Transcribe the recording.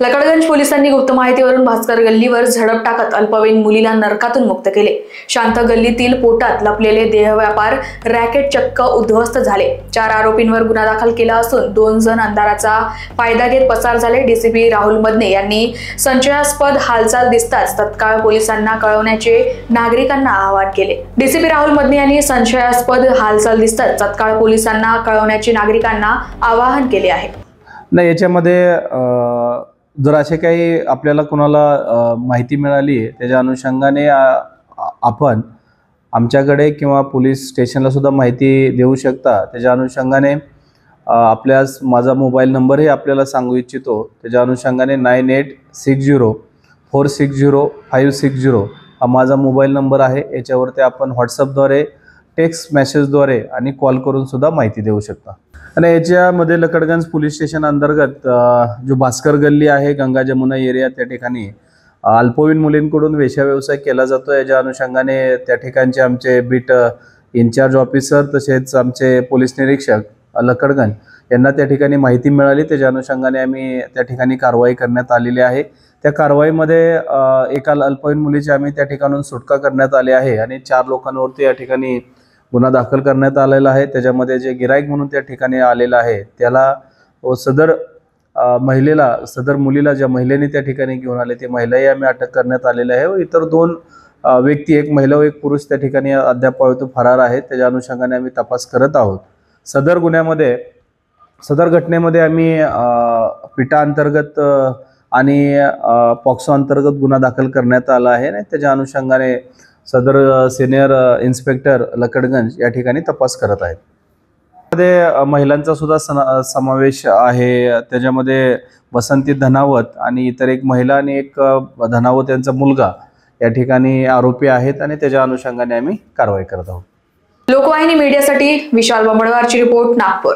लकडगंज पोलिसांनी गुप्त माहितीवरून भास्कर गल्लीवर झडप टाकत अल्पवयीन मुलीला नरकातून मुक्त केले। शांत गल्लीतील पोटात लपलेले देहव्यापार रॅकेट चक्क उद्ध्वस्त झाले। 4 आरोपींवर गुन्हा दाखल केला असून 2 जण अंधाराचा फायदा घेत पसार झाले। डीसीपी राहुल मदने यांनी संशयास्पद हालचाल दिसताच तत्काळ पोलिसांना कळवण्याचे नागरिकांना आवाहन केले। डीसीपी राहुल मदने यांनी संशयास्पद हालचाल दिसताच तत्काळ पोलिसांना कळवण्याचे नागरिकांना आवाहन केले आहे। नाही, याच्यामध्ये जर असे काही आपल्याला कोणाला माहिती मिळाली त्याच्या अनुषंगाने आपण आमच्याकडे किंवा पोलीस स्टेशनला सुद्धा माहिती देऊ शकता। त्याच्या अनुषंगाने आपल्यास माझा मोबाईल नंबरही आपल्याला सांगू इच्छितो। त्याच्या अनुषंगाने 9860460560 हा माझा मोबाईल नंबर आहे। याच्यावरती आपण व्हॉट्सअपद्वारे, टेक्स्ट मेसेजद्वारे आणि कॉल करून सुद्धा माहिती देऊ शकता। आणि याच्यामध्ये लकडगंज पोलीस स्टेशन अंतर्गत जो भास्कर गल्ली आहे, गंगा जमुना एरिया, त्या ठिकाणी अल्पवयीन मुलींकडून वेश्या व्यवसाय केला जातो। याच्या अनुषंगाने त्या ठिकाणचे आमचे बीट इन्चार्ज ऑफिसर तसेच आमचे पोलीस निरीक्षक लकडगंज यांना त्या ठिकाणी माहिती मिळाली। त्याच्या अनुषंगाने आम्ही त्या ठिकाणी कारवाई करण्यात आलेली आहे। त्या कारवाईमध्ये एका अल्पवयीन मुलीची आम्ही त्या ठिकाणून सुटका करण्यात आली आहे आणि 4 लोकांवरती या ठिकाणी गुन्हा दाखल करण्यात आलेला आहे। त्याच्यामध्ये जे गिराईक म्हणून त्या ठिकाणी आलेला आहे त्याला सदर मुलीला ज्या महिलेने त्या ठिकाणी घेऊन आले ते महिलाही आम्ही अटक करण्यात आलेली आहे व इतर 2 व्यक्ती, एक महिला व एक पुरुष त्या ठिकाणी अद्याप फरार आहेत। त्याच्या अनुषंगाने आम्ही तपास करत आहोत। सदर घटनेमध्ये आम्ही पिटा अंतर्गत आणि पॉक्सो अंतर्गत गुन्हा दाखल करण्यात आला आहे आणि त्याच्या अनुषंगाने सदर सिनियर इन्स्पेक्टर लकडगंज या ठिकाणी तपास करत आहेत। त्यामध्ये महिलांचा सुद्धा समावेश आहे। त्याच्यामध्ये बसंती धनावत आणि इतर एक महिला आणि एक धनावत यांचा मुलगा या ठिकाणी आरोपी आहेत आणि त्याच्या अनुषंगाने आम्ही कारवाई करत आहोत। लोकवाहिनी मीडियासाठी विशाल बंबडवारची रिपोर्ट, नागपूर।